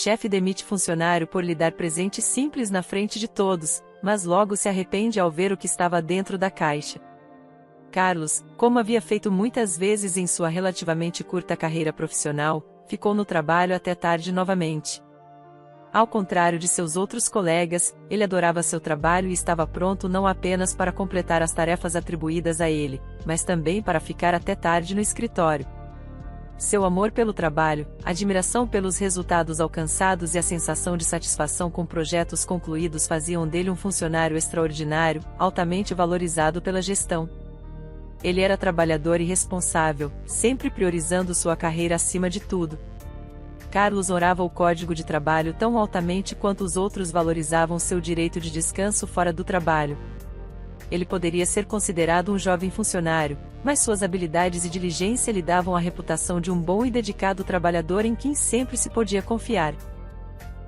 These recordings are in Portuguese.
chefe demite funcionário por lhe dar presente simples na frente de todos, mas logo se arrepende ao ver o que estava dentro da caixa. Carlos, como havia feito muitas vezes em sua relativamente curta carreira profissional, ficou no trabalho até tarde novamente. Ao contrário de seus outros colegas, ele adorava seu trabalho e estava pronto não apenas para completar as tarefas atribuídas a ele, mas também para ficar até tarde no escritório. Seu amor pelo trabalho, admiração pelos resultados alcançados e a sensação de satisfação com projetos concluídos faziam dele um funcionário extraordinário, altamente valorizado pela gestão. Ele era trabalhador e responsável, sempre priorizando sua carreira acima de tudo. Carlos orava o código de trabalho tão altamente quanto os outros valorizavam seu direito de descanso fora do trabalho. Ele poderia ser considerado um jovem funcionário, mas suas habilidades e diligência lhe davam a reputação de um bom e dedicado trabalhador em quem sempre se podia confiar.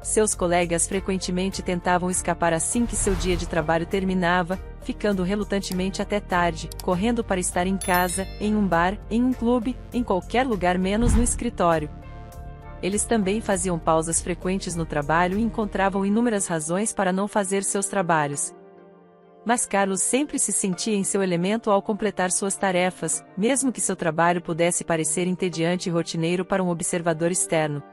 Seus colegas frequentemente tentavam escapar assim que seu dia de trabalho terminava, ficando relutantemente até tarde, correndo para estar em casa, em um bar, em um clube, em qualquer lugar menos no escritório. Eles também faziam pausas frequentes no trabalho e encontravam inúmeras razões para não fazer seus trabalhos. Mas Carlos sempre se sentia em seu elemento ao completar suas tarefas, mesmo que seu trabalho pudesse parecer entediante e rotineiro para um observador externo.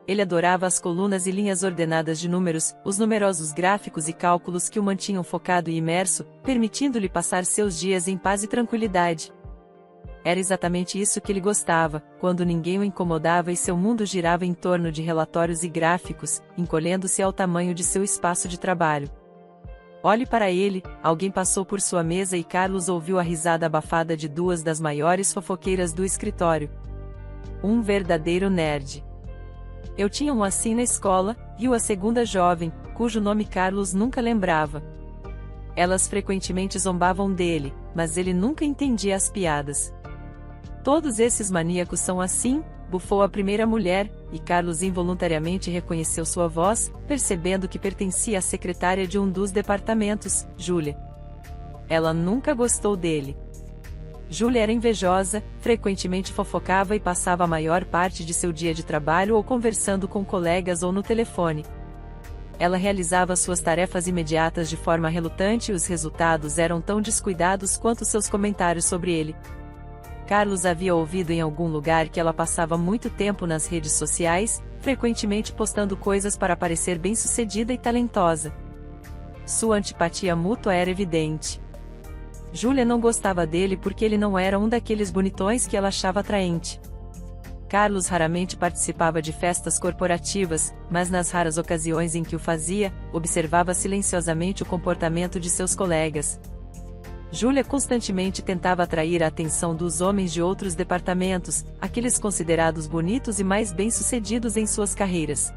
Ele adorava as colunas e linhas ordenadas de números, os numerosos gráficos e cálculos que o mantinham focado e imerso, permitindo-lhe passar seus dias em paz e tranquilidade. Era exatamente isso que ele gostava, quando ninguém o incomodava e seu mundo girava em torno de relatórios e gráficos, encolhendo-se ao tamanho de seu espaço de trabalho. Olhe para ele, alguém passou por sua mesa e Carlos ouviu a risada abafada de duas das maiores fofoqueiras do escritório. Um verdadeiro nerd. Eu tinha um assim na escola, viu a segunda jovem, cujo nome Carlos nunca lembrava. Elas frequentemente zombavam dele, mas ele nunca entendia as piadas. Todos esses maníacos são assim, bufou a primeira mulher, e Carlos involuntariamente reconheceu sua voz, percebendo que pertencia à secretária de um dos departamentos, Júlia. Ela nunca gostou dele. Júlia era invejosa, frequentemente fofocava e passava a maior parte de seu dia de trabalho ou conversando com colegas ou no telefone. Ela realizava suas tarefas imediatas de forma relutante e os resultados eram tão descuidados quanto seus comentários sobre ele. Carlos havia ouvido em algum lugar que ela passava muito tempo nas redes sociais, frequentemente postando coisas para parecer bem-sucedida e talentosa. Sua antipatia mútua era evidente. Júlia não gostava dele porque ele não era um daqueles bonitões que ela achava atraente. Carlos raramente participava de festas corporativas, mas nas raras ocasiões em que o fazia, observava silenciosamente o comportamento de seus colegas. Júlia constantemente tentava atrair a atenção dos homens de outros departamentos, aqueles considerados bonitos e mais bem-sucedidos em suas carreiras.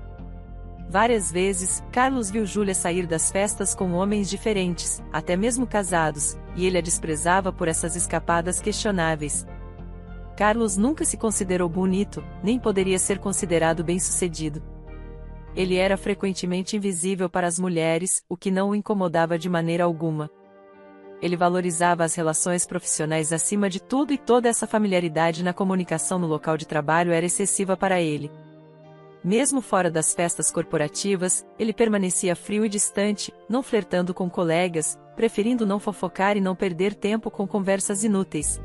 Várias vezes, Carlos viu Júlia sair das festas com homens diferentes, até mesmo casados, e ele a desprezava por essas escapadas questionáveis. Carlos nunca se considerou bonito, nem poderia ser considerado bem-sucedido. Ele era frequentemente invisível para as mulheres, o que não o incomodava de maneira alguma. Ele valorizava as relações profissionais acima de tudo e toda essa familiaridade na comunicação no local de trabalho era excessiva para ele. Mesmo fora das festas corporativas, ele permanecia frio e distante, não flertando com colegas, preferindo não fofocar e não perder tempo com conversas inúteis.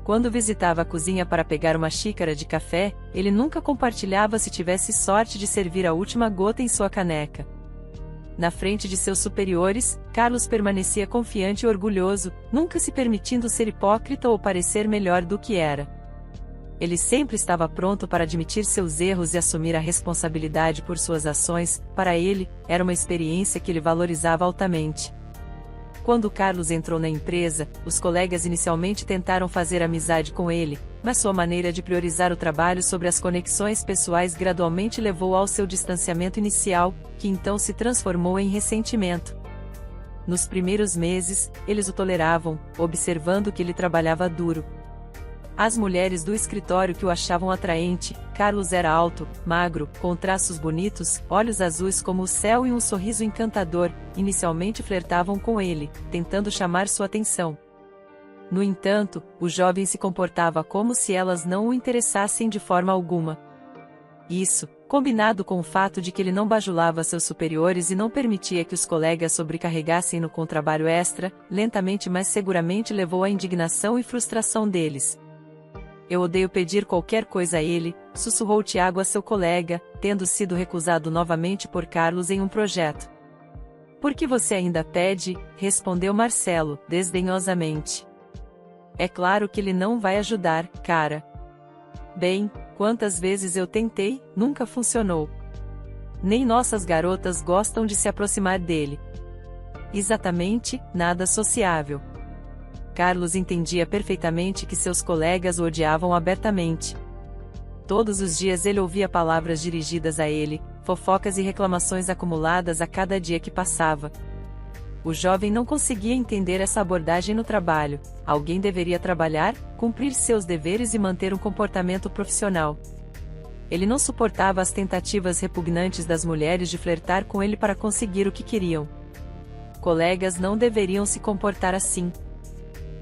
Quando visitava a cozinha para pegar uma xícara de café, ele nunca compartilhava se tivesse sorte de servir a última gota em sua caneca. Na frente de seus superiores, Carlos permanecia confiante e orgulhoso, nunca se permitindo ser hipócrita ou parecer melhor do que era. Ele sempre estava pronto para admitir seus erros e assumir a responsabilidade por suas ações. Para ele, era uma experiência que ele valorizava altamente. Quando Carlos entrou na empresa, os colegas inicialmente tentaram fazer amizade com ele, mas sua maneira de priorizar o trabalho sobre as conexões pessoais gradualmente levou ao seu distanciamento inicial, que então se transformou em ressentimento. Nos primeiros meses, eles o toleravam, observando que ele trabalhava duro. As mulheres do escritório que o achavam atraente, Carlos era alto, magro, com traços bonitos, olhos azuis como o céu e um sorriso encantador, inicialmente flertavam com ele, tentando chamar sua atenção. No entanto, o jovem se comportava como se elas não o interessassem de forma alguma. Isso, combinado com o fato de que ele não bajulava seus superiores e não permitia que os colegas sobrecarregassem-no com trabalho extra, lentamente mas seguramente levou à indignação e frustração deles. Eu odeio pedir qualquer coisa a ele, sussurrou Tiago a seu colega, tendo sido recusado novamente por Carlos em um projeto. Por que você ainda pede? Respondeu Marcelo, desdenhosamente. É claro que ele não vai ajudar, cara. Bem, quantas vezes eu tentei, nunca funcionou. Nem nossas garotas gostam de se aproximar dele. Exatamente, nada sociável. Carlos entendia perfeitamente que seus colegas o odiavam abertamente. Todos os dias ele ouvia palavras dirigidas a ele, fofocas e reclamações acumuladas a cada dia que passava. O jovem não conseguia entender essa abordagem no trabalho. Alguém deveria trabalhar, cumprir seus deveres e manter um comportamento profissional. Ele não suportava as tentativas repugnantes das mulheres de flertar com ele para conseguir o que queriam. Colegas não deveriam se comportar assim.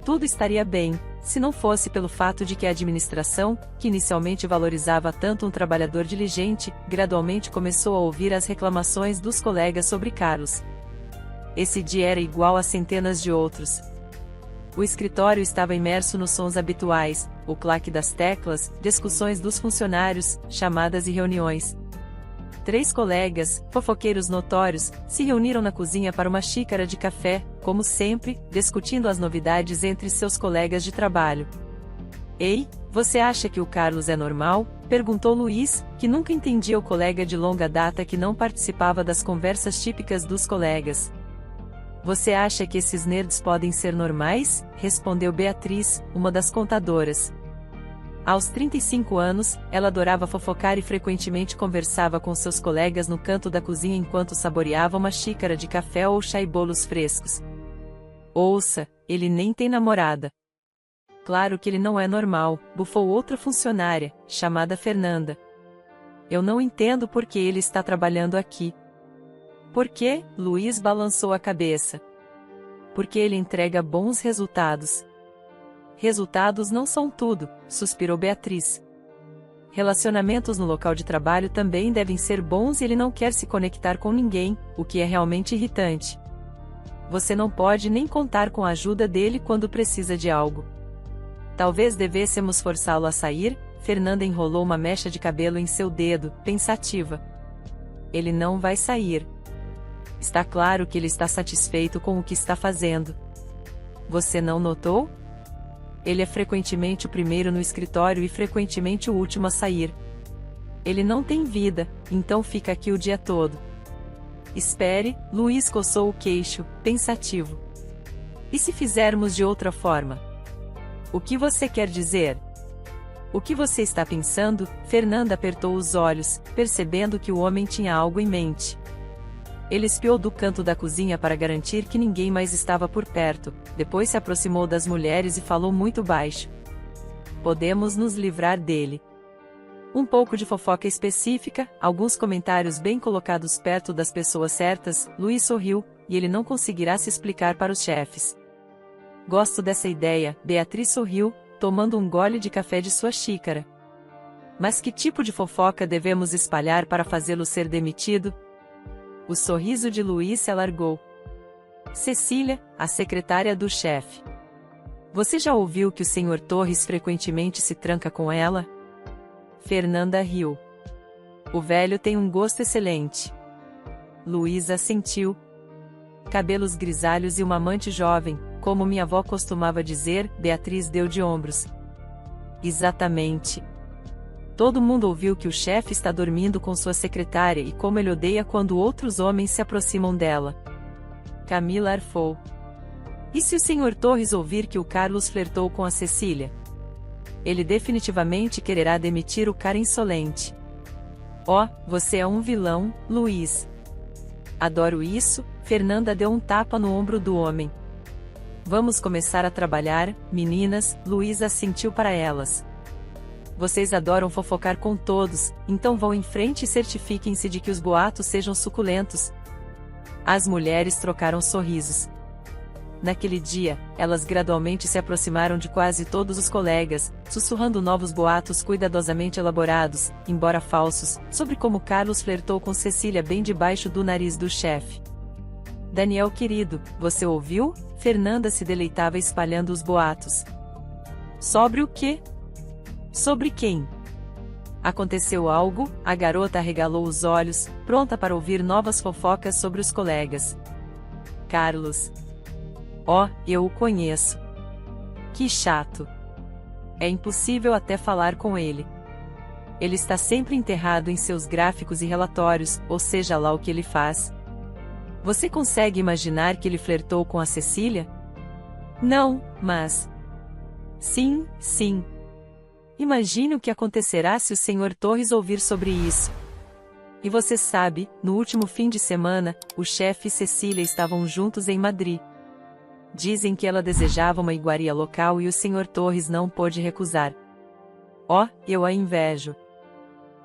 Tudo estaria bem, se não fosse pelo fato de que a administração, que inicialmente valorizava tanto um trabalhador diligente, gradualmente começou a ouvir as reclamações dos colegas sobre Carlos. Esse dia era igual a centenas de outros. O escritório estava imerso nos sons habituais, o claque das teclas, discussões dos funcionários, chamadas e reuniões. 3 colegas, fofoqueiros notórios, se reuniram na cozinha para uma xícara de café, como sempre, discutindo as novidades entre seus colegas de trabalho. Ei, você acha que o Carlos é normal? Perguntou Luiz, que nunca entendia o colega de longa data que não participava das conversas típicas dos colegas. Você acha que esses nerds podem ser normais? Respondeu Beatriz, uma das contadoras. Aos 35 anos, ela adorava fofocar e frequentemente conversava com seus colegas no canto da cozinha enquanto saboreava uma xícara de café ou chá e bolos frescos. Ouça, ele nem tem namorada. Claro que ele não é normal, bufou outra funcionária, chamada Fernanda. Eu não entendo por que ele está trabalhando aqui. Por quê? Luiz balançou a cabeça. Porque ele entrega bons resultados. Resultados não são tudo, suspirou Beatriz. Relacionamentos no local de trabalho também devem ser bons e ele não quer se conectar com ninguém, o que é realmente irritante. Você não pode nem contar com a ajuda dele quando precisa de algo. Talvez devêssemos forçá-lo a sair. Fernanda enrolou uma mecha de cabelo em seu dedo, pensativa. Ele não vai sair. Está claro que ele está satisfeito com o que está fazendo. Você não notou? Ele é frequentemente o primeiro no escritório e frequentemente o último a sair. Ele não tem vida, então fica aqui o dia todo. Espere, Luiz coçou o queixo, pensativo. E se fizermos de outra forma? O que você quer dizer? O que você está pensando? Fernanda apertou os olhos, percebendo que o homem tinha algo em mente. Ele espiou do canto da cozinha para garantir que ninguém mais estava por perto, depois se aproximou das mulheres e falou muito baixo. Podemos nos livrar dele. Um pouco de fofoca específica, alguns comentários bem colocados perto das pessoas certas. Luiz sorriu, e ele não conseguirá se explicar para os chefes. Gosto dessa ideia, Beatriz sorriu, tomando um gole de café de sua xícara. Mas que tipo de fofoca devemos espalhar para fazê-lo ser demitido? O sorriso de Luiz se alargou. Cecília, a secretária do chefe. Você já ouviu que o Sr. Torres frequentemente se tranca com ela? Fernanda riu. O velho tem um gosto excelente. Luiz assentiu. Cabelos grisalhos e uma amante jovem, como minha avó costumava dizer. Beatriz deu de ombros. Exatamente. Todo mundo ouviu que o chefe está dormindo com sua secretária e como ele odeia quando outros homens se aproximam dela. Camila arfou. E se o Sr. Torres ouvir que o Carlos flertou com a Cecília? Ele definitivamente quererá demitir o cara insolente. Oh, você é um vilão, Luiz. Adoro isso. Fernanda deu um tapa no ombro do homem. Vamos começar a trabalhar, meninas. Luiz assentiu para elas. Vocês adoram fofocar com todos, então vão em frente e certifiquem-se de que os boatos sejam suculentos. As mulheres trocaram sorrisos. Naquele dia, elas gradualmente se aproximaram de quase todos os colegas, sussurrando novos boatos cuidadosamente elaborados, embora falsos, sobre como Carlos flertou com Cecília bem debaixo do nariz do chefe. Daniel querido, você ouviu? Fernanda se deleitava espalhando os boatos. Sobre o quê? Sobre quem? Aconteceu algo? A garota arregalou os olhos, pronta para ouvir novas fofocas sobre os colegas. Carlos. Oh, eu o conheço. Que chato. É impossível até falar com ele. Ele está sempre enterrado em seus gráficos e relatórios, ou seja lá o que ele faz. Você consegue imaginar que ele flertou com a Cecília? Não, mas... Sim, sim. Imagine o que acontecerá se o Sr. Torres ouvir sobre isso. E você sabe, no último fim de semana, o chefe e Cecília estavam juntos em Madrid. Dizem que ela desejava uma iguaria local e o Sr. Torres não pôde recusar. Oh, eu a invejo.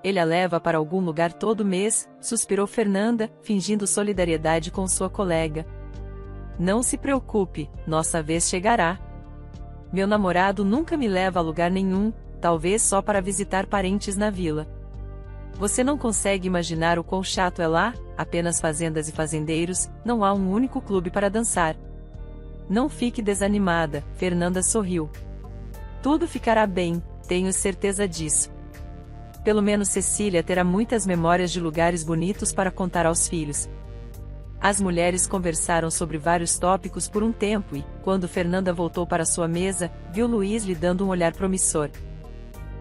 Ele a leva para algum lugar todo mês, suspirou Fernanda, fingindo solidariedade com sua colega. Não se preocupe, nossa vez chegará. Meu namorado nunca me leva a lugar nenhum, talvez só para visitar parentes na vila. Você não consegue imaginar o quão chato é lá, apenas fazendas e fazendeiros, não há um único clube para dançar. Não fique desanimada, Fernanda sorriu. Tudo ficará bem, tenho certeza disso. Pelo menos Cecília terá muitas memórias de lugares bonitos para contar aos filhos. As mulheres conversaram sobre vários tópicos por um tempo e, quando Fernanda voltou para sua mesa, viu Luiz lhe dando um olhar promissor.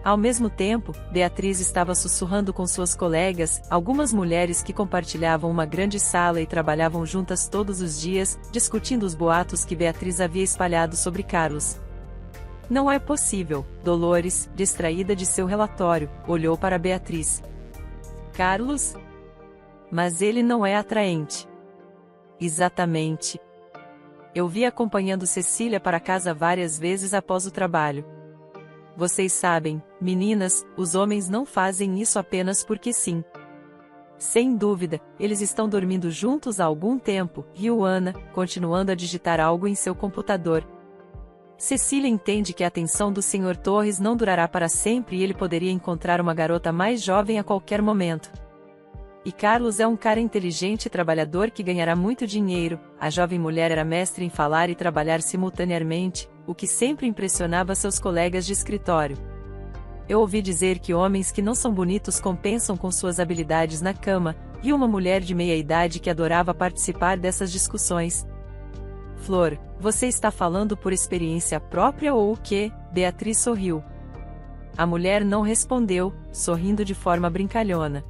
Ao mesmo tempo, Beatriz estava sussurrando com suas colegas, algumas mulheres que compartilhavam uma grande sala e trabalhavam juntas todos os dias, discutindo os boatos que Beatriz havia espalhado sobre Carlos. Não é possível, Dolores, distraída de seu relatório, olhou para Beatriz. Carlos? Mas ele não é atraente. Exatamente. Eu vi acompanhando Cecília para casa várias vezes após o trabalho. Vocês sabem, meninas, os homens não fazem isso apenas porque sim. Sem dúvida, eles estão dormindo juntos há algum tempo, riu Ana, continuando a digitar algo em seu computador. Cecília entende que a atenção do Sr. Torres não durará para sempre e ele poderia encontrar uma garota mais jovem a qualquer momento. E Carlos é um cara inteligente e trabalhador que ganhará muito dinheiro. A jovem mulher era mestre em falar e trabalhar simultaneamente, o que sempre impressionava seus colegas de escritório. Eu ouvi dizer que homens que não são bonitos compensam com suas habilidades na cama, e uma mulher de meia-idade que adorava participar dessas discussões. Flor, você está falando por experiência própria ou o quê? Beatriz sorriu. A mulher não respondeu, sorrindo de forma brincalhona.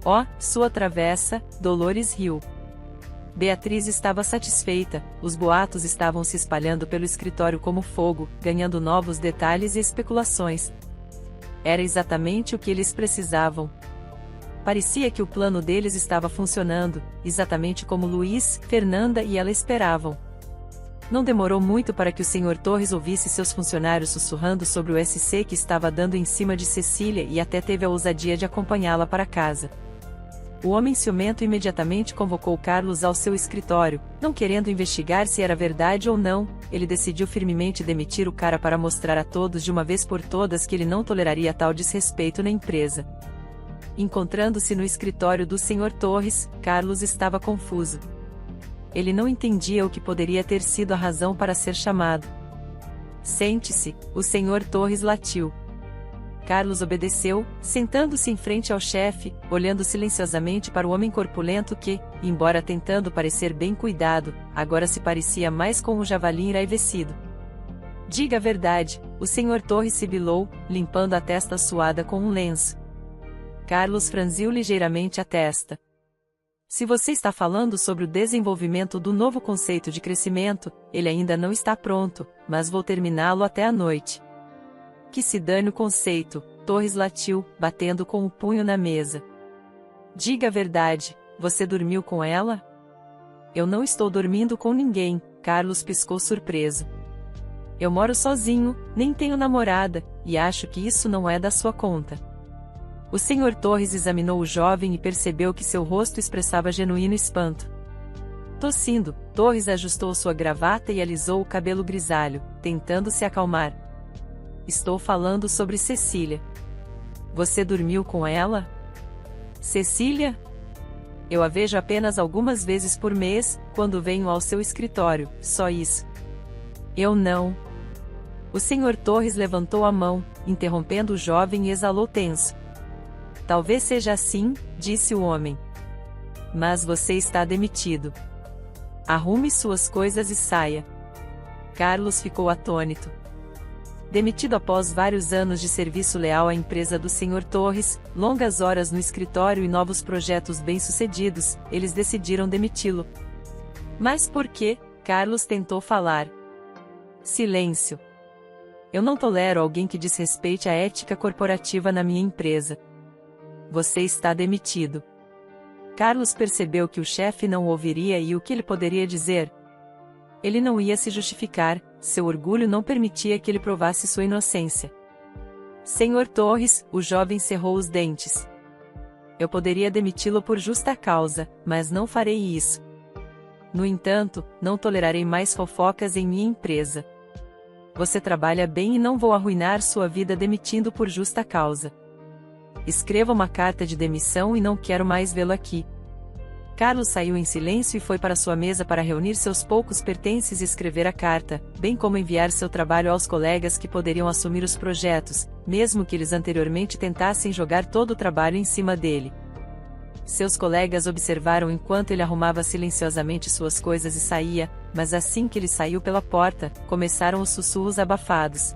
Oh, sua travessa, Dolores riu. Beatriz estava satisfeita, os boatos estavam se espalhando pelo escritório como fogo, ganhando novos detalhes e especulações. Era exatamente o que eles precisavam. Parecia que o plano deles estava funcionando, exatamente como Luiz, Fernanda e ela esperavam. Não demorou muito para que o Sr. Torres ouvisse seus funcionários sussurrando sobre o SC que estava dando em cima de Cecília e até teve a ousadia de acompanhá-la para casa. O homem ciumento imediatamente convocou Carlos ao seu escritório, não querendo investigar se era verdade ou não, ele decidiu firmemente demitir o cara para mostrar a todos de uma vez por todas que ele não toleraria tal desrespeito na empresa. Encontrando-se no escritório do Sr. Torres, Carlos estava confuso. Ele não entendia o que poderia ter sido a razão para ser chamado. Sente-se, o Sr. Torres latiu. Carlos obedeceu, sentando-se em frente ao chefe, olhando silenciosamente para o homem corpulento que, embora tentando parecer bem cuidado, agora se parecia mais com um javali enraivecido. Diga a verdade, o Sr. Torres sibilou, limpando a testa suada com um lenço. Carlos franziu ligeiramente a testa. Se você está falando sobre o desenvolvimento do novo conceito de crescimento, ele ainda não está pronto, mas vou terminá-lo até a noite. Que se dane o conceito, Torres latiu, batendo com o punho na mesa. Diga a verdade, você dormiu com ela? Eu não estou dormindo com ninguém, Carlos piscou surpreso. Eu moro sozinho, nem tenho namorada, e acho que isso não é da sua conta. O Sr. Torres examinou o jovem e percebeu que seu rosto expressava genuíno espanto. Tossindo, Torres ajustou sua gravata e alisou o cabelo grisalho, tentando se acalmar. Estou falando sobre Cecília. Você dormiu com ela? Cecília? Eu a vejo apenas algumas vezes por mês, quando venho ao seu escritório, só isso. Eu não. O Sr. Torres levantou a mão, interrompendo o jovem e exalou tenso. Talvez seja assim, disse o homem. Mas você está demitido. Arrume suas coisas e saia. Carlos ficou atônito. Demitido após vários anos de serviço leal à empresa do Sr. Torres, longas horas no escritório e novos projetos bem-sucedidos, eles decidiram demiti-lo. Mas por quê? Carlos tentou falar. Silêncio. Eu não tolero alguém que desrespeite a ética corporativa na minha empresa. Você está demitido. Carlos percebeu que o chefe não o ouviria e o que ele poderia dizer? Ele não ia se justificar, seu orgulho não permitia que ele provasse sua inocência. Senhor Torres, o jovem cerrou os dentes. Eu poderia demiti-lo por justa causa, mas não farei isso. No entanto, não tolerarei mais fofocas em minha empresa. Você trabalha bem e não vou arruinar sua vida demitindo por justa causa. Escreva uma carta de demissão e não quero mais vê-lo aqui. Carlos saiu em silêncio e foi para sua mesa para reunir seus poucos pertences e escrever a carta, bem como enviar seu trabalho aos colegas que poderiam assumir os projetos, mesmo que eles anteriormente tentassem jogar todo o trabalho em cima dele. Seus colegas observaram enquanto ele arrumava silenciosamente suas coisas e saía, mas assim que ele saiu pela porta, começaram os sussurros abafados.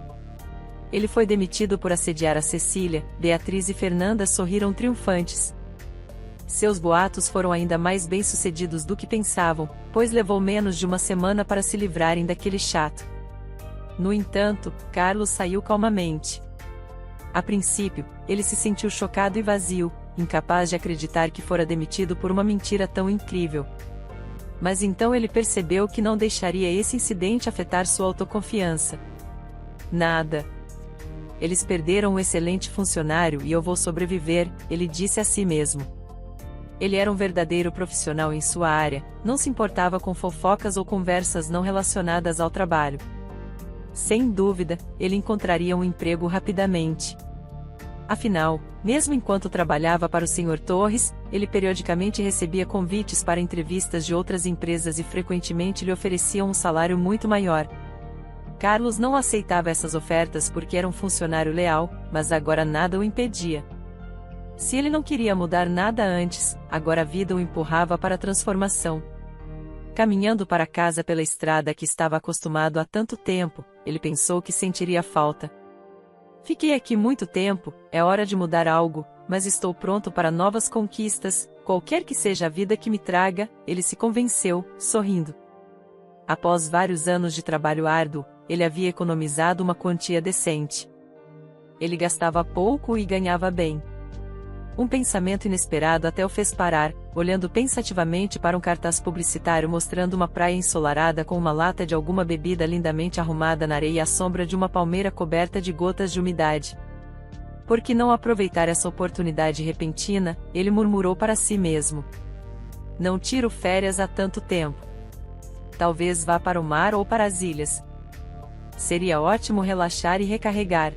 Ele foi demitido por assediar a Cecília. Beatriz e Fernanda sorriram triunfantes. Seus boatos foram ainda mais bem-sucedidos do que pensavam, pois levou menos de uma semana para se livrarem daquele chato. No entanto, Carlos saiu calmamente. A princípio, ele se sentiu chocado e vazio, incapaz de acreditar que fora demitido por uma mentira tão incrível. Mas então ele percebeu que não deixaria esse incidente afetar sua autoconfiança. Nada. Eles perderam um excelente funcionário e eu vou sobreviver, ele disse a si mesmo. Ele era um verdadeiro profissional em sua área, não se importava com fofocas ou conversas não relacionadas ao trabalho. Sem dúvida, ele encontraria um emprego rapidamente. Afinal, mesmo enquanto trabalhava para o Sr. Torres, ele periodicamente recebia convites para entrevistas de outras empresas e frequentemente lhe ofereciam um salário muito maior. Carlos não aceitava essas ofertas porque era um funcionário leal, mas agora nada o impedia. Se ele não queria mudar nada antes, agora a vida o empurrava para a transformação. Caminhando para casa pela estrada que estava acostumado há tanto tempo, ele pensou que sentiria falta. Fiquei aqui muito tempo, é hora de mudar algo, mas estou pronto para novas conquistas, qualquer que seja a vida que me traga, ele se convenceu, sorrindo. Após vários anos de trabalho árduo, ele havia economizado uma quantia decente. Ele gastava pouco e ganhava bem. Um pensamento inesperado até o fez parar, olhando pensativamente para um cartaz publicitário mostrando uma praia ensolarada com uma lata de alguma bebida lindamente arrumada na areia à sombra de uma palmeira coberta de gotas de umidade. Por que não aproveitar essa oportunidade repentina? Ele murmurou para si mesmo. Não tiro férias há tanto tempo. Talvez vá para o mar ou para as ilhas. Seria ótimo relaxar e recarregar.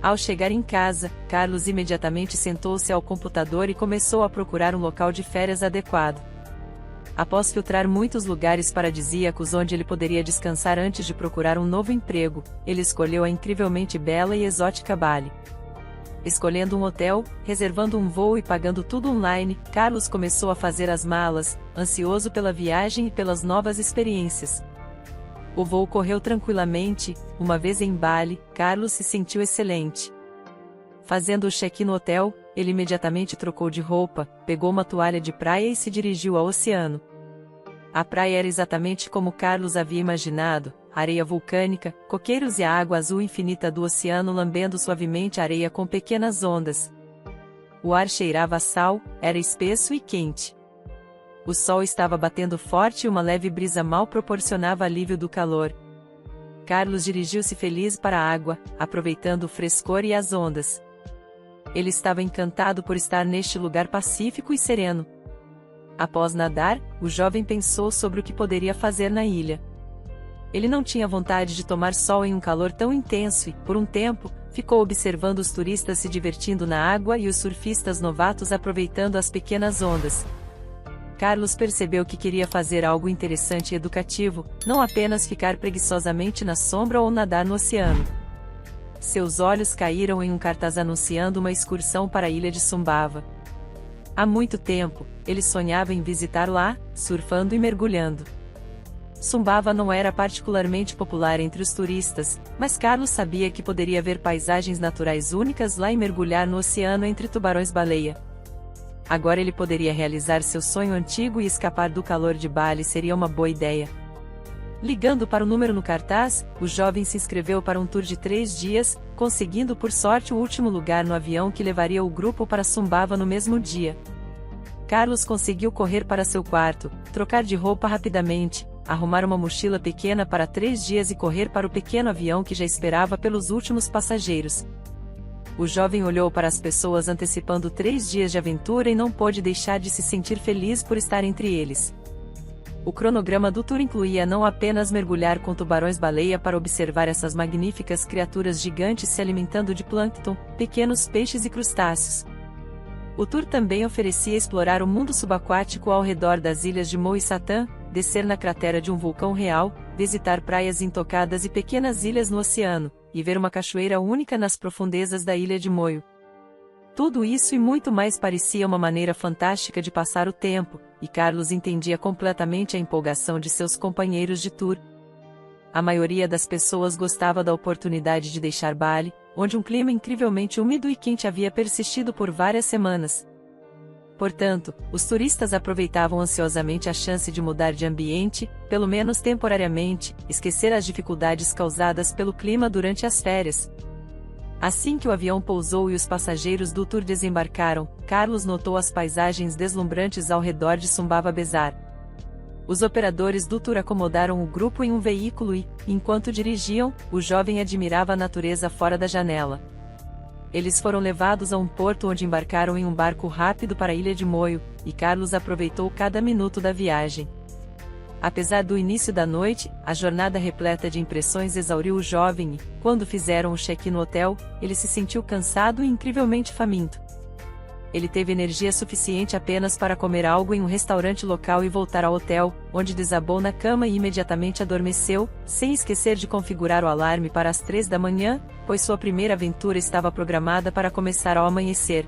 Ao chegar em casa, Carlos imediatamente sentou-se ao computador e começou a procurar um local de férias adequado. Após filtrar muitos lugares paradisíacos onde ele poderia descansar antes de procurar um novo emprego, ele escolheu a incrivelmente bela e exótica Bali. Escolhendo um hotel, reservando um voo e pagando tudo online, Carlos começou a fazer as malas, ansioso pela viagem e pelas novas experiências. O voo correu tranquilamente. Uma vez em Bali, Carlos se sentiu excelente. Fazendo o check-in no hotel, ele imediatamente trocou de roupa, pegou uma toalha de praia e se dirigiu ao oceano. A praia era exatamente como Carlos havia imaginado, areia vulcânica, coqueiros e a água azul infinita do oceano lambendo suavemente a areia com pequenas ondas. O ar cheirava a sal, era espesso e quente. O sol estava batendo forte e uma leve brisa mal proporcionava alívio do calor. Carlos dirigiu-se feliz para a água, aproveitando o frescor e as ondas. Ele estava encantado por estar neste lugar pacífico e sereno. Após nadar, o jovem pensou sobre o que poderia fazer na ilha. Ele não tinha vontade de tomar sol em um calor tão intenso e, por um tempo, ficou observando os turistas se divertindo na água e os surfistas novatos aproveitando as pequenas ondas. Carlos percebeu que queria fazer algo interessante e educativo, não apenas ficar preguiçosamente na sombra ou nadar no oceano. Seus olhos caíram em um cartaz anunciando uma excursão para a ilha de Sumbawa. Há muito tempo, ele sonhava em visitar lá, surfando e mergulhando. Sumbawa não era particularmente popular entre os turistas, mas Carlos sabia que poderia ver paisagens naturais únicas lá e mergulhar no oceano entre tubarões-baleia. Agora ele poderia realizar seu sonho antigo e escapar do calor de Bali seria uma boa ideia. Ligando para o número no cartaz, o jovem se inscreveu para um tour de 3 dias, conseguindo por sorte o último lugar no avião que levaria o grupo para Sumbawa no mesmo dia. Carlos conseguiu correr para seu quarto, trocar de roupa rapidamente, arrumar uma mochila pequena para 3 dias e correr para o pequeno avião que já esperava pelos últimos passageiros. O jovem olhou para as pessoas antecipando 3 dias de aventura e não pôde deixar de se sentir feliz por estar entre eles. O cronograma do tour incluía não apenas mergulhar com tubarões-baleia para observar essas magníficas criaturas gigantes se alimentando de plâncton, pequenos peixes e crustáceos. O tour também oferecia explorar o mundo subaquático ao redor das ilhas de Mo e Satã, descer na cratera de um vulcão real, visitar praias intocadas e pequenas ilhas no oceano, e ver uma cachoeira única nas profundezas da ilha de Moio. Tudo isso e muito mais parecia uma maneira fantástica de passar o tempo, e Carlos entendia completamente a empolgação de seus companheiros de tour. A maioria das pessoas gostava da oportunidade de deixar Bali, onde um clima incrivelmente úmido e quente havia persistido por várias semanas. Portanto, os turistas aproveitavam ansiosamente a chance de mudar de ambiente, pelo menos temporariamente, esquecer as dificuldades causadas pelo clima durante as férias. Assim que o avião pousou e os passageiros do tour desembarcaram, Carlos notou as paisagens deslumbrantes ao redor de Sumbawa Bazar. Os operadores do tour acomodaram o grupo em um veículo e, enquanto dirigiam, o jovem admirava a natureza fora da janela. Eles foram levados a um porto onde embarcaram em um barco rápido para a ilha de Moio, e Carlos aproveitou cada minuto da viagem. Apesar do início da noite, a jornada repleta de impressões exauriu o jovem e, quando fizeram o check-in no hotel, ele se sentiu cansado e incrivelmente faminto. Ele teve energia suficiente apenas para comer algo em um restaurante local e voltar ao hotel, onde desabou na cama e imediatamente adormeceu, sem esquecer de configurar o alarme para as 3 da manhã, pois sua primeira aventura estava programada para começar ao amanhecer.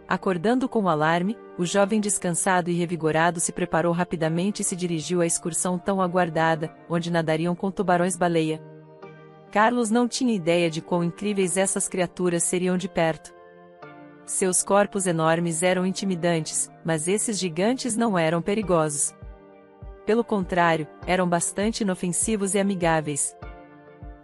Acordando com o alarme, o jovem descansado e revigorado se preparou rapidamente e se dirigiu à excursão tão aguardada, onde nadariam com tubarões-baleia. Carlos não tinha ideia de quão incríveis essas criaturas seriam de perto. Seus corpos enormes eram intimidantes, mas esses gigantes não eram perigosos. Pelo contrário, eram bastante inofensivos e amigáveis.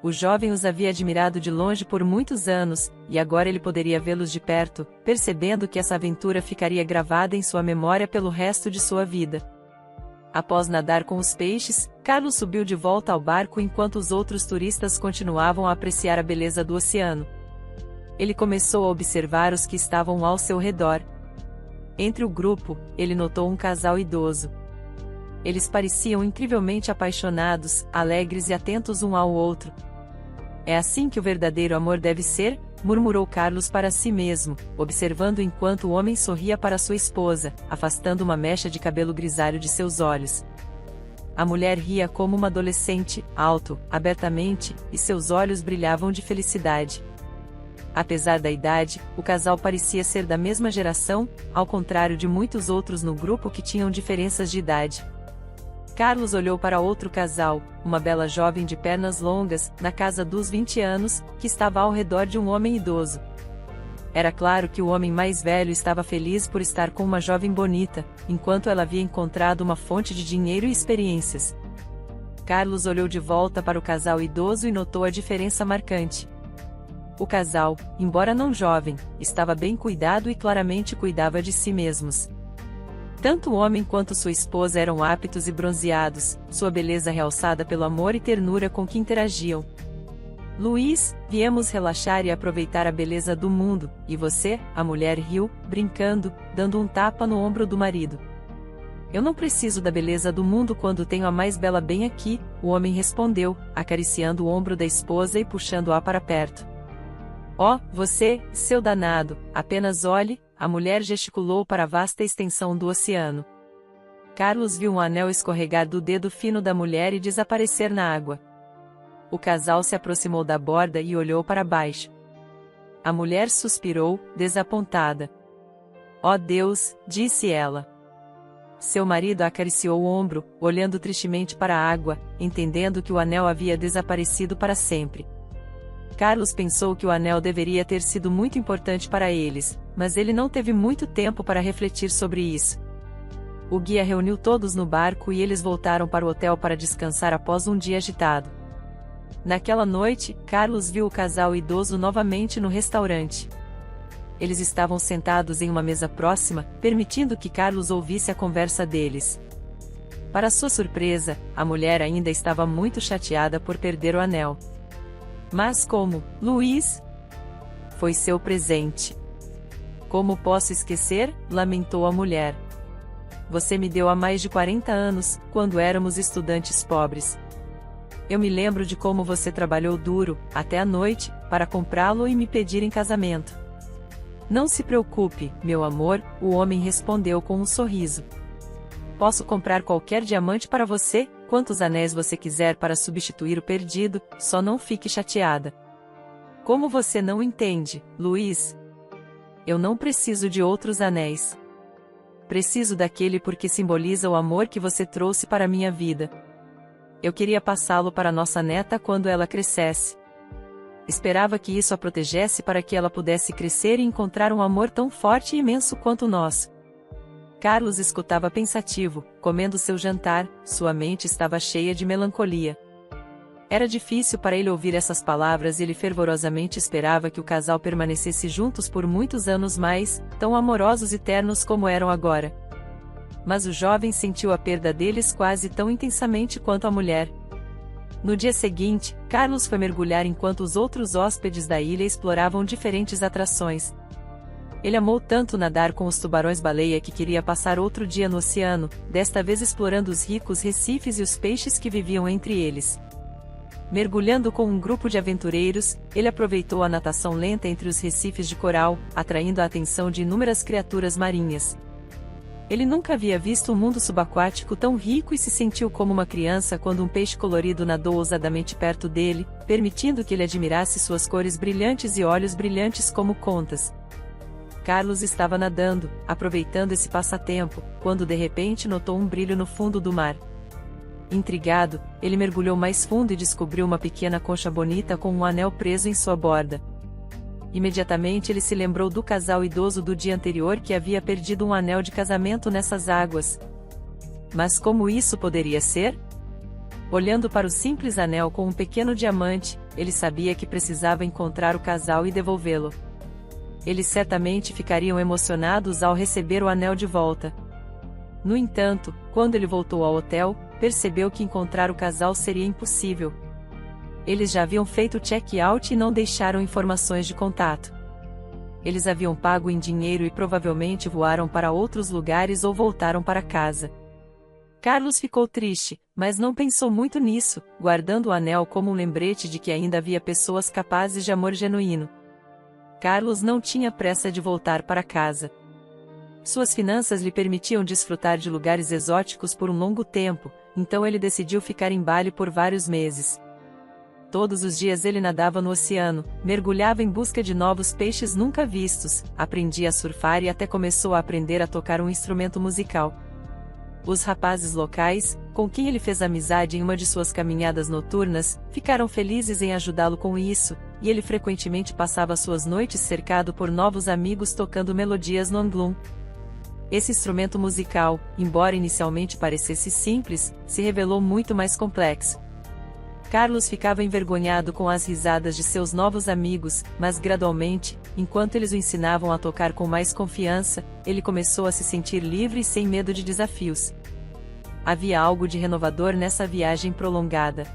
O jovem os havia admirado de longe por muitos anos, e agora ele poderia vê-los de perto, percebendo que essa aventura ficaria gravada em sua memória pelo resto de sua vida. Após nadar com os peixes, Carlos subiu de volta ao barco enquanto os outros turistas continuavam a apreciar a beleza do oceano. Ele começou a observar os que estavam ao seu redor. Entre o grupo, ele notou um casal idoso. Eles pareciam incrivelmente apaixonados, alegres e atentos um ao outro. É assim que o verdadeiro amor deve ser, murmurou Carlos para si mesmo, observando enquanto o homem sorria para sua esposa, afastando uma mecha de cabelo grisalho de seus olhos. A mulher ria como uma adolescente, alto, abertamente, e seus olhos brilhavam de felicidade. Apesar da idade, o casal parecia ser da mesma geração, ao contrário de muitos outros no grupo que tinham diferenças de idade. Carlos olhou para outro casal, uma bela jovem de pernas longas, na casa dos 20 anos, que estava ao redor de um homem idoso. Era claro que o homem mais velho estava feliz por estar com uma jovem bonita, enquanto ela havia encontrado uma fonte de dinheiro e experiências. Carlos olhou de volta para o casal idoso e notou a diferença marcante. O casal, embora não jovem, estava bem cuidado e claramente cuidava de si mesmos. Tanto o homem quanto sua esposa eram aptos e bronzeados, sua beleza realçada pelo amor e ternura com que interagiam. Luiz, viemos relaxar e aproveitar a beleza do mundo, e você? A mulher riu, brincando, dando um tapa no ombro do marido. Eu não preciso da beleza do mundo quando tenho a mais bela bem aqui, o homem respondeu, acariciando o ombro da esposa e puxando-a para perto. Oh, você, seu danado, apenas olhe, a mulher gesticulou para a vasta extensão do oceano. Carlos viu um anel escorregar do dedo fino da mulher e desaparecer na água. O casal se aproximou da borda e olhou para baixo. A mulher suspirou, desapontada. Oh Deus, disse ela. Seu marido acariciou o ombro, olhando tristemente para a água, entendendo que o anel havia desaparecido para sempre. Carlos pensou que o anel deveria ter sido muito importante para eles, mas ele não teve muito tempo para refletir sobre isso. O guia reuniu todos no barco e eles voltaram para o hotel para descansar após um dia agitado. Naquela noite, Carlos viu o casal idoso novamente no restaurante. Eles estavam sentados em uma mesa próxima, permitindo que Carlos ouvisse a conversa deles. Para sua surpresa, a mulher ainda estava muito chateada por perder o anel. Mas como, Luiz? Foi seu presente. Como posso esquecer? Lamentou a mulher. Você me deu há mais de 40 anos, quando éramos estudantes pobres. Eu me lembro de como você trabalhou duro, até a noite, para comprá-lo e me pedir em casamento. Não se preocupe, meu amor, o homem respondeu com um sorriso. Posso comprar qualquer diamante para você, quantos anéis você quiser para substituir o perdido, só não fique chateada. Como você não entende, Luiz? Eu não preciso de outros anéis. Preciso daquele porque simboliza o amor que você trouxe para minha vida. Eu queria passá-lo para nossa neta quando ela crescesse. Esperava que isso a protegesse para que ela pudesse crescer e encontrar um amor tão forte e imenso quanto o nosso. Carlos escutava pensativo, comendo seu jantar, sua mente estava cheia de melancolia. Era difícil para ele ouvir essas palavras e ele fervorosamente esperava que o casal permanecesse juntos por muitos anos mais, tão amorosos e ternos como eram agora. Mas o jovem sentiu a perda deles quase tão intensamente quanto a mulher. No dia seguinte, Carlos foi mergulhar enquanto os outros hóspedes da ilha exploravam diferentes atrações. Ele amou tanto nadar com os tubarões-baleia que queria passar outro dia no oceano, desta vez explorando os ricos recifes e os peixes que viviam entre eles. Mergulhando com um grupo de aventureiros, ele aproveitou a natação lenta entre os recifes de coral, atraindo a atenção de inúmeras criaturas marinhas. Ele nunca havia visto um mundo subaquático tão rico e se sentiu como uma criança quando um peixe colorido nadou ousadamente perto dele, permitindo que ele admirasse suas cores brilhantes e olhos brilhantes como contas. Carlos estava nadando, aproveitando esse passatempo, quando de repente notou um brilho no fundo do mar. Intrigado, ele mergulhou mais fundo e descobriu uma pequena concha bonita com um anel preso em sua borda. Imediatamente ele se lembrou do casal idoso do dia anterior que havia perdido um anel de casamento nessas águas. Mas como isso poderia ser? Olhando para o simples anel com um pequeno diamante, ele sabia que precisava encontrar o casal e devolvê-lo. Eles certamente ficariam emocionados ao receber o anel de volta. No entanto, quando ele voltou ao hotel, percebeu que encontrar o casal seria impossível. Eles já haviam feito check-out e não deixaram informações de contato. Eles haviam pago em dinheiro e provavelmente voaram para outros lugares ou voltaram para casa. Carlos ficou triste, mas não pensou muito nisso, guardando o anel como um lembrete de que ainda havia pessoas capazes de amor genuíno. Carlos não tinha pressa de voltar para casa. Suas finanças lhe permitiam desfrutar de lugares exóticos por um longo tempo, então ele decidiu ficar em Bali por vários meses. Todos os dias ele nadava no oceano, mergulhava em busca de novos peixes nunca vistos, aprendia a surfar e até começou a aprender a tocar um instrumento musical. Os rapazes locais, com quem ele fez amizade em uma de suas caminhadas noturnas, ficaram felizes em ajudá-lo com isso, e ele frequentemente passava suas noites cercado por novos amigos tocando melodias no anglum. Esse instrumento musical, embora inicialmente parecesse simples, se revelou muito mais complexo. Carlos ficava envergonhado com as risadas de seus novos amigos, mas gradualmente, enquanto eles o ensinavam a tocar com mais confiança, ele começou a se sentir livre e sem medo de desafios. Havia algo de renovador nessa viagem prolongada.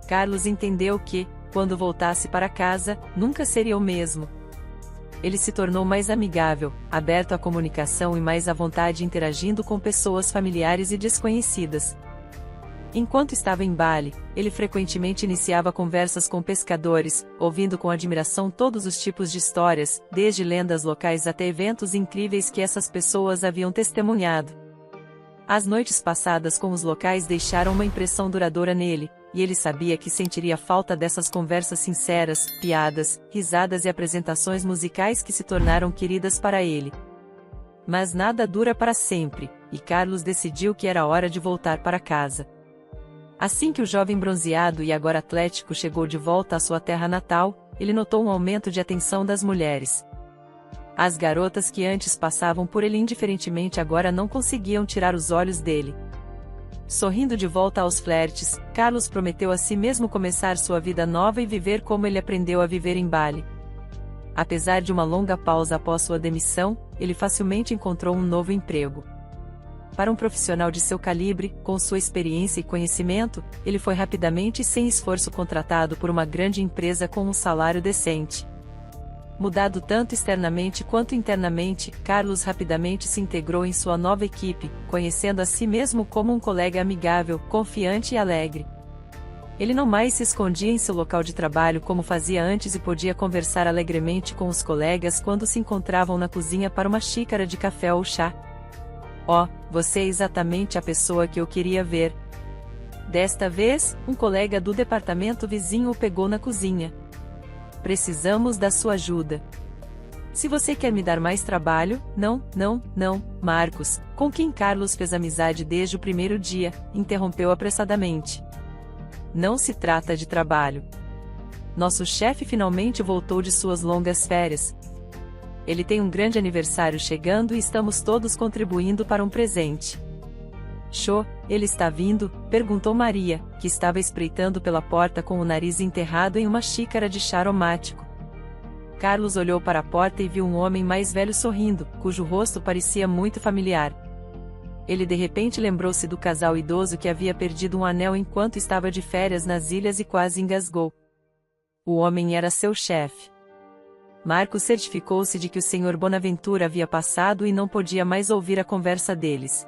Carlos entendeu que, quando voltasse para casa, nunca seria o mesmo. ele se tornou mais amigável, aberto à comunicação e mais à vontade interagindo com pessoas familiares e desconhecidas. Enquanto estava em Bali, ele frequentemente iniciava conversas com pescadores, ouvindo com admiração todos os tipos de histórias, desde lendas locais até eventos incríveis que essas pessoas haviam testemunhado. As noites passadas com os locais deixaram uma impressão duradoura nele, e ele sabia que sentiria falta dessas conversas sinceras, piadas, risadas e apresentações musicais que se tornaram queridas para ele. Mas nada dura para sempre, e Carlos decidiu que era hora de voltar para casa. Assim que o jovem bronzeado e agora atlético chegou de volta à sua terra natal, ele notou um aumento de atenção das mulheres. As garotas que antes passavam por ele indiferentemente agora não conseguiam tirar os olhos dele. Sorrindo de volta aos flertes, Carlos prometeu a si mesmo começar sua vida nova e viver como ele aprendeu a viver em Bali. Apesar de uma longa pausa após sua demissão, ele facilmente encontrou um novo emprego. Para um profissional de seu calibre, com sua experiência e conhecimento, ele foi rapidamente e sem esforço contratado por uma grande empresa com um salário decente. Mudado tanto externamente quanto internamente, Carlos rapidamente se integrou em sua nova equipe, conhecendo a si mesmo como um colega amigável, confiante e alegre. Ele não mais se escondia em seu local de trabalho como fazia antes e podia conversar alegremente com os colegas quando se encontravam na cozinha para uma xícara de café ou chá. Oh, você é exatamente a pessoa que eu queria ver. Desta vez, um colega do departamento vizinho o pegou na cozinha. Precisamos da sua ajuda. Se você quer me dar mais trabalho, não, Marcos, com quem Carlos fez amizade desde o primeiro dia, interrompeu apressadamente. Não se trata de trabalho. Nosso chefe finalmente voltou de suas longas férias. Ele tem um grande aniversário chegando e estamos todos contribuindo para um presente. Show, ele está vindo? Perguntou Maria, que estava espreitando pela porta com o nariz enterrado em uma xícara de chá aromático. Carlos olhou para a porta e viu um homem mais velho sorrindo, cujo rosto parecia muito familiar. Ele de repente lembrou-se do casal idoso que havia perdido um anel enquanto estava de férias nas ilhas e quase engasgou. O homem era seu chefe. Marcos certificou-se de que o Sr. Bonaventura havia passado e não podia mais ouvir a conversa deles.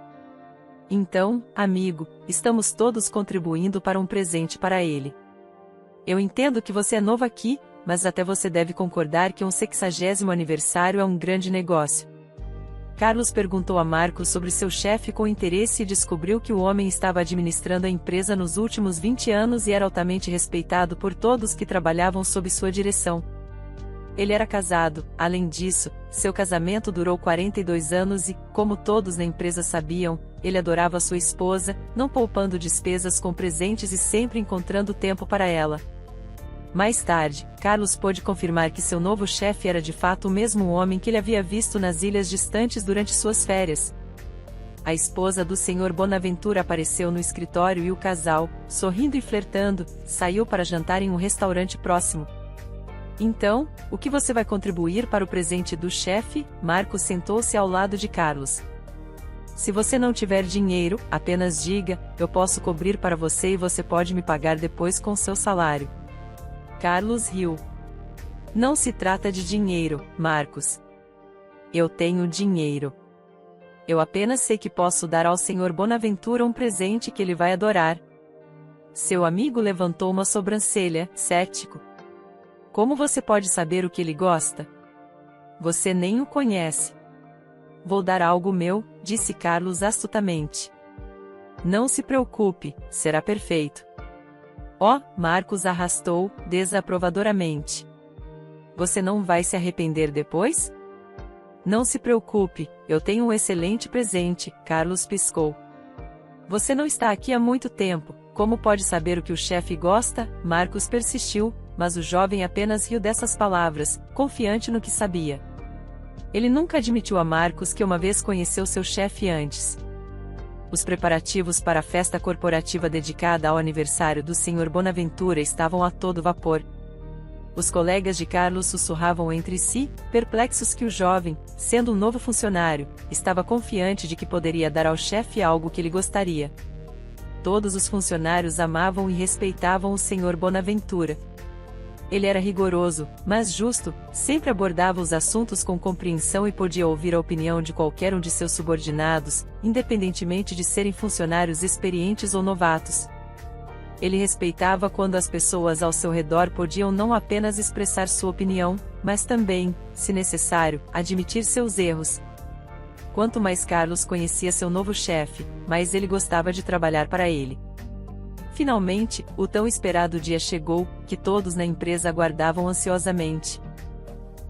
Então, amigo, estamos todos contribuindo para um presente para ele. Eu entendo que você é novo aqui, mas até você deve concordar que um 60º aniversário é um grande negócio. Carlos perguntou a Marcos sobre seu chefe com interesse e descobriu que o homem estava administrando a empresa nos últimos 20 anos e era altamente respeitado por todos que trabalhavam sob sua direção. Ele era casado, além disso, seu casamento durou 42 anos e, como todos na empresa sabiam, ele adorava sua esposa, não poupando despesas com presentes e sempre encontrando tempo para ela. Mais tarde, Carlos pôde confirmar que seu novo chefe era de fato o mesmo homem que ele havia visto nas ilhas distantes durante suas férias. A esposa do Sr. Bonaventura apareceu no escritório e o casal, sorrindo e flertando, saiu para jantar em um restaurante próximo. Então, o que você vai contribuir para o presente do chefe? Marcos sentou-se ao lado de Carlos. Se você não tiver dinheiro, apenas diga, eu posso cobrir para você e você pode me pagar depois com seu salário. Carlos riu. Não se trata de dinheiro, Marcos. Eu tenho dinheiro. Eu apenas sei que posso dar ao Sr. Bonaventura um presente que ele vai adorar. Seu amigo levantou uma sobrancelha, cético. Como você pode saber o que ele gosta? Você nem o conhece. Vou dar algo meu, disse Carlos astutamente. Não se preocupe, será perfeito. Oh, Marcos arrastou, desaprovadoramente. Você não vai se arrepender depois? Não se preocupe, eu tenho um excelente presente, Carlos piscou. Você não está aqui há muito tempo, como pode saber o que o chefe gosta? Marcos persistiu, mas o jovem apenas riu dessas palavras, confiante no que sabia. Ele nunca admitiu a Marcos que uma vez conheceu seu chefe antes. Os preparativos para a festa corporativa dedicada ao aniversário do Sr. Bonaventura estavam a todo vapor. Os colegas de Carlos sussurravam entre si, perplexos que o jovem, sendo um novo funcionário, estava confiante de que poderia dar ao chefe algo que ele gostaria. Todos os funcionários amavam e respeitavam o Sr. Bonaventura. Ele era rigoroso, mas justo, sempre abordava os assuntos com compreensão e podia ouvir a opinião de qualquer um de seus subordinados, independentemente de serem funcionários experientes ou novatos. Ele respeitava quando as pessoas ao seu redor podiam não apenas expressar sua opinião, mas também, se necessário, admitir seus erros. Quanto mais Carlos conhecia seu novo chefe, mais ele gostava de trabalhar para ele. Finalmente, o tão esperado dia chegou, que todos na empresa aguardavam ansiosamente.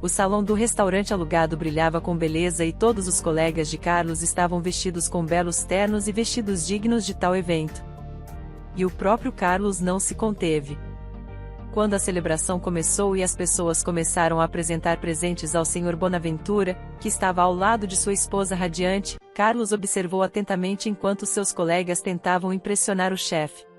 O salão do restaurante alugado brilhava com beleza e todos os colegas de Carlos estavam vestidos com belos ternos e vestidos dignos de tal evento. E o próprio Carlos não se conteve. Quando a celebração começou e as pessoas começaram a apresentar presentes ao Sr. Bonaventura, que estava ao lado de sua esposa radiante, Carlos observou atentamente enquanto seus colegas tentavam impressionar o chefe.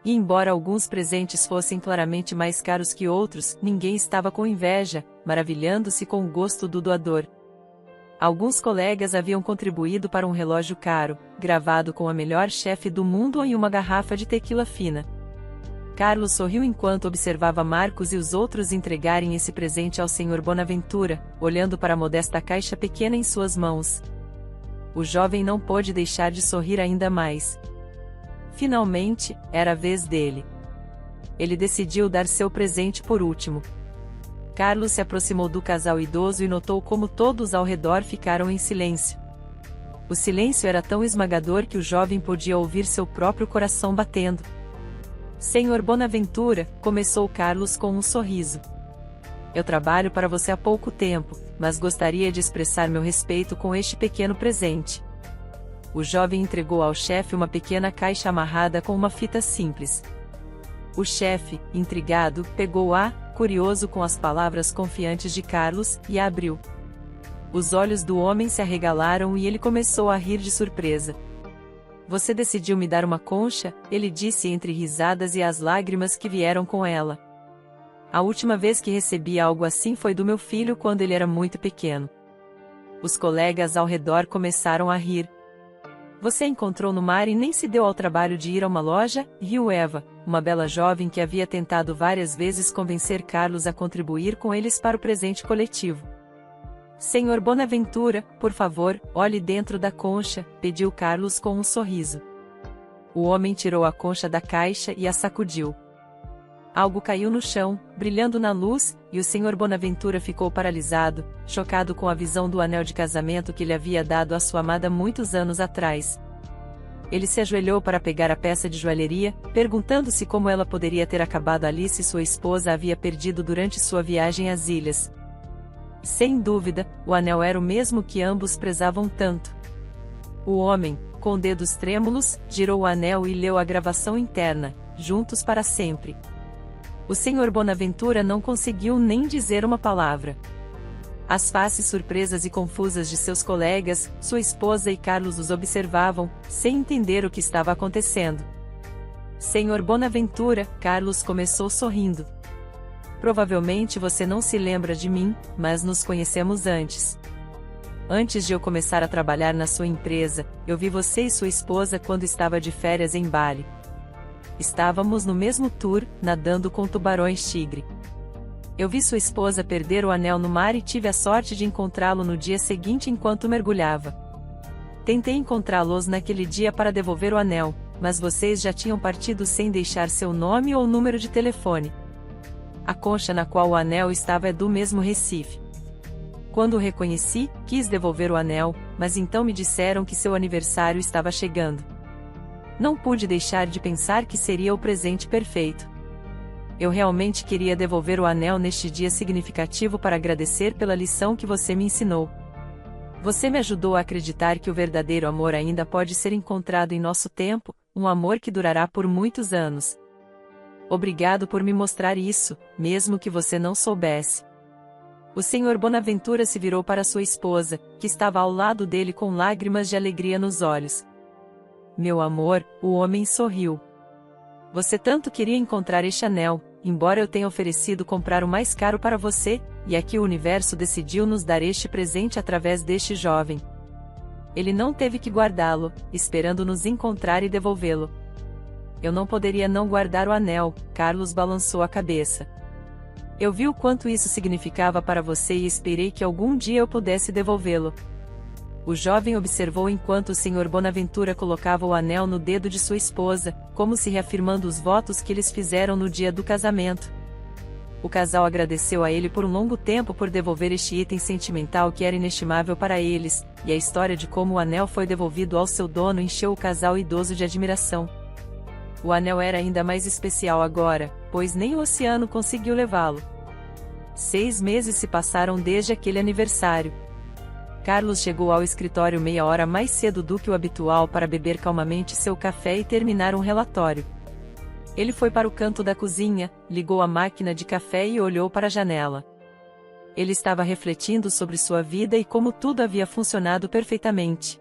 E embora alguns presentes fossem claramente mais caros que outros, ninguém estava com inveja, maravilhando-se com o gosto do doador. Alguns colegas haviam contribuído para um relógio caro, gravado com a melhor chefe do mundo em uma garrafa de tequila fina. Carlos sorriu enquanto observava Marcos e os outros entregarem esse presente ao Sr. Bonaventura, olhando para a modesta caixa pequena em suas mãos. O jovem não pôde deixar de sorrir ainda mais. Finalmente, era a vez dele. Ele decidiu dar seu presente por último. Carlos se aproximou do casal idoso e notou como todos ao redor ficaram em silêncio. O silêncio era tão esmagador que o jovem podia ouvir seu próprio coração batendo. Senhor Bonaventura, começou Carlos com um sorriso. Eu trabalho para você há pouco tempo, mas gostaria de expressar meu respeito com este pequeno presente. O jovem entregou ao chefe uma pequena caixa amarrada com uma fita simples. O chefe, intrigado, pegou-a, curioso com as palavras confiantes de Carlos, e a abriu. Os olhos do homem se arregalaram e ele começou a rir de surpresa. Você decidiu me dar uma concha? Ele disse entre risadas e as lágrimas que vieram com ela. A última vez que recebi algo assim foi do meu filho quando ele era muito pequeno. Os colegas ao redor começaram a rir. Você a encontrou no mar e nem se deu ao trabalho de ir a uma loja? Riu Eva, uma bela jovem que havia tentado várias vezes convencer Carlos a contribuir com eles para o presente coletivo. Senhor Bonaventura, por favor, olhe dentro da concha, pediu Carlos com um sorriso. O homem tirou a concha da caixa e a sacudiu. Algo caiu no chão, brilhando na luz, e o Sr. Bonaventura ficou paralisado, chocado com a visão do anel de casamento que lhe havia dado a sua amada muitos anos atrás. Ele se ajoelhou para pegar a peça de joalheria, perguntando-se como ela poderia ter acabado ali se sua esposa a havia perdido durante sua viagem às ilhas. Sem dúvida, o anel era o mesmo que ambos prezavam tanto. O homem, com dedos trêmulos, girou o anel e leu a gravação interna: juntos para sempre. O Sr. Bonaventura não conseguiu nem dizer uma palavra. As faces surpresas e confusas de seus colegas, sua esposa e Carlos os observavam, sem entender o que estava acontecendo. Sr. Bonaventura, Carlos começou sorrindo. Provavelmente você não se lembra de mim, mas nos conhecemos antes. Antes de eu começar a trabalhar na sua empresa, eu vi você e sua esposa quando estava de férias em Bali. Estávamos no mesmo tour, nadando com tubarões-tigre. Eu vi sua esposa perder o anel no mar e tive a sorte de encontrá-lo no dia seguinte enquanto mergulhava. Tentei encontrá-los naquele dia para devolver o anel, mas vocês já tinham partido sem deixar seu nome ou número de telefone. A concha na qual o anel estava é do mesmo Recife. Quando o reconheci, quis devolver o anel, mas então me disseram que seu aniversário estava chegando. Não pude deixar de pensar que seria o presente perfeito. Eu realmente queria devolver o anel neste dia significativo para agradecer pela lição que você me ensinou. Você me ajudou a acreditar que o verdadeiro amor ainda pode ser encontrado em nosso tempo, um amor que durará por muitos anos. Obrigado por me mostrar isso, mesmo que você não soubesse. O Sr. Bonaventura se virou para sua esposa, que estava ao lado dele com lágrimas de alegria nos olhos. Meu amor, o homem sorriu. Você tanto queria encontrar este anel, embora eu tenha oferecido comprar o mais caro para você, e aqui o universo decidiu nos dar este presente através deste jovem. Ele não teve que guardá-lo, esperando nos encontrar e devolvê-lo. Eu não poderia não guardar o anel, Carlos balançou a cabeça. Eu vi o quanto isso significava para você e esperei que algum dia eu pudesse devolvê-lo. O jovem observou enquanto o Sr. Bonaventura colocava o anel no dedo de sua esposa, como se reafirmando os votos que eles fizeram no dia do casamento. O casal agradeceu a ele por um longo tempo por devolver este item sentimental que era inestimável para eles, e a história de como o anel foi devolvido ao seu dono encheu o casal idoso de admiração. O anel era ainda mais especial agora, pois nem o oceano conseguiu levá-lo. 6 meses se passaram desde aquele aniversário. Carlos chegou ao escritório meia hora mais cedo do que o habitual para beber calmamente seu café e terminar um relatório. Ele foi para o canto da cozinha, ligou a máquina de café e olhou para a janela. Ele estava refletindo sobre sua vida e como tudo havia funcionado perfeitamente.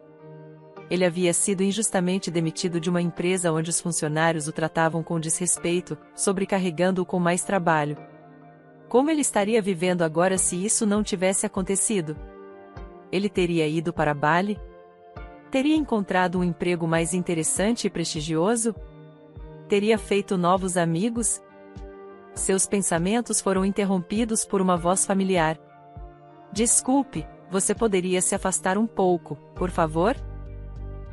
Ele havia sido injustamente demitido de uma empresa onde os funcionários o tratavam com desrespeito, sobrecarregando-o com mais trabalho. Como ele estaria vivendo agora se isso não tivesse acontecido? Ele teria ido para Bali? Teria encontrado um emprego mais interessante e prestigioso? Teria feito novos amigos? Seus pensamentos foram interrompidos por uma voz familiar. Desculpe, você poderia se afastar um pouco, por favor?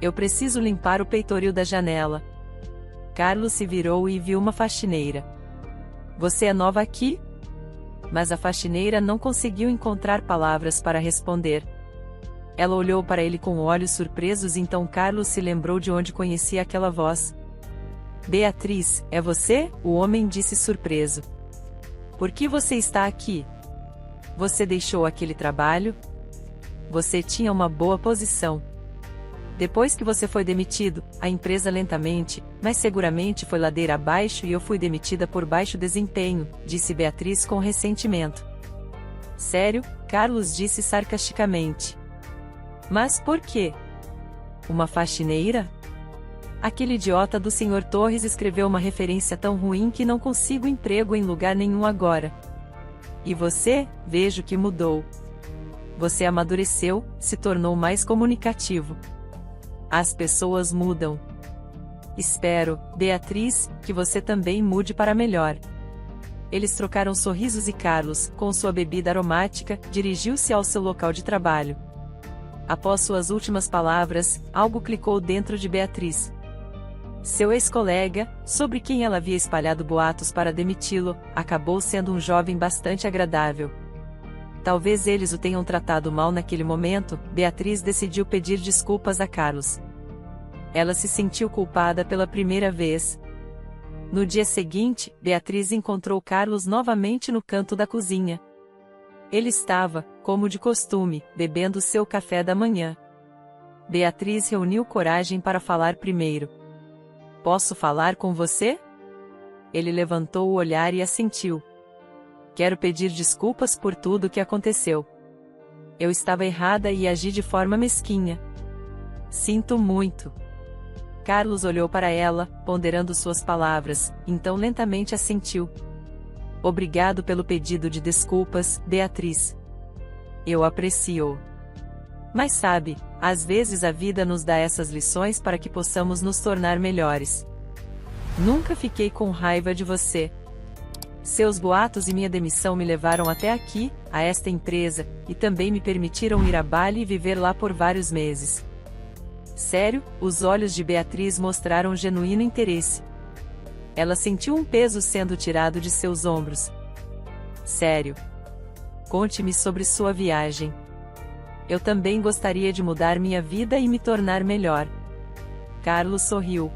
Eu preciso limpar o peitoril da janela. Carlos se virou e viu uma faxineira. Você é nova aqui? Mas a faxineira não conseguiu encontrar palavras para responder. Ela olhou para ele com olhos surpresos, então Carlos se lembrou de onde conhecia aquela voz. Beatriz, é você? O homem disse surpreso. Por que você está aqui? Você deixou aquele trabalho? Você tinha uma boa posição. Depois que você foi demitido, a empresa lentamente, mas seguramente foi ladeira abaixo e eu fui demitida por baixo desempenho, disse Beatriz com ressentimento. Sério? Carlos disse sarcasticamente. Mas por quê? Uma faxineira? Aquele idiota do Sr. Torres escreveu uma referência tão ruim que não consigo emprego em lugar nenhum agora. E você, vejo que mudou. Você amadureceu, se tornou mais comunicativo. As pessoas mudam. Espero, Beatriz, que você também mude para melhor. Eles trocaram sorrisos e Carlos, com sua bebida aromática, dirigiu-se ao seu local de trabalho. Após suas últimas palavras, algo clicou dentro de Beatriz. Seu ex-colega, sobre quem ela havia espalhado boatos para demiti-lo, acabou sendo um jovem bastante agradável. Talvez eles o tenham tratado mal naquele momento. Beatriz decidiu pedir desculpas a Carlos. Ela se sentiu culpada pela primeira vez. No dia seguinte, Beatriz encontrou Carlos novamente no canto da cozinha. Ele estava, como de costume, bebendo seu café da manhã. Beatriz reuniu coragem para falar primeiro. Posso falar com você? Ele levantou o olhar e assentiu. Quero pedir desculpas por tudo o que aconteceu. Eu estava errada e agi de forma mesquinha. Sinto muito. Carlos olhou para ela, ponderando suas palavras, então lentamente assentiu. Obrigado pelo pedido de desculpas, Beatriz. Eu aprecio. Mas sabe, às vezes a vida nos dá essas lições para que possamos nos tornar melhores. Nunca fiquei com raiva de você. Seus boatos e minha demissão me levaram até aqui, a esta empresa, e também me permitiram ir a Bali e viver lá por vários meses. Sério? Os olhos de Beatriz mostraram genuíno interesse. Ela sentiu um peso sendo tirado de seus ombros. Sério. Conte-me sobre sua viagem. Eu também gostaria de mudar minha vida e me tornar melhor. Carlos sorriu.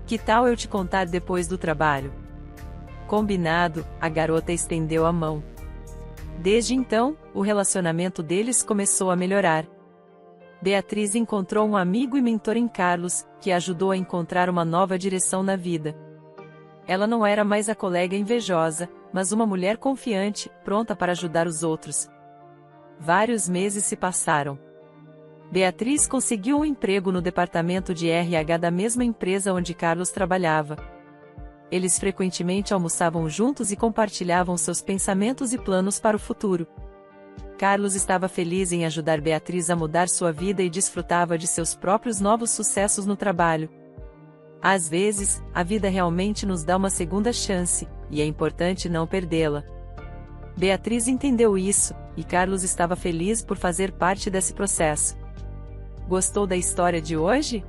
Que tal eu te contar depois do trabalho? Combinado, a garota estendeu a mão. Desde então, o relacionamento deles começou a melhorar. Beatriz encontrou um amigo e mentor em Carlos, que ajudou a encontrar uma nova direção na vida. Ela não era mais a colega invejosa, mas uma mulher confiante, pronta para ajudar os outros. Vários meses se passaram. Beatriz conseguiu um emprego no departamento de RH da mesma empresa onde Carlos trabalhava. Eles frequentemente almoçavam juntos e compartilhavam seus pensamentos e planos para o futuro. Carlos estava feliz em ajudar Beatriz a mudar sua vida e desfrutava de seus próprios novos sucessos no trabalho. Às vezes, a vida realmente nos dá uma segunda chance, e é importante não perdê-la. Beatriz entendeu isso, e Carlos estava feliz por fazer parte desse processo. Gostou da história de hoje?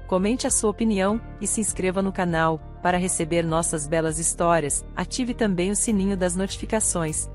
Comente a sua opinião, e se inscreva no canal, para receber nossas belas histórias. Ative também o sininho das notificações,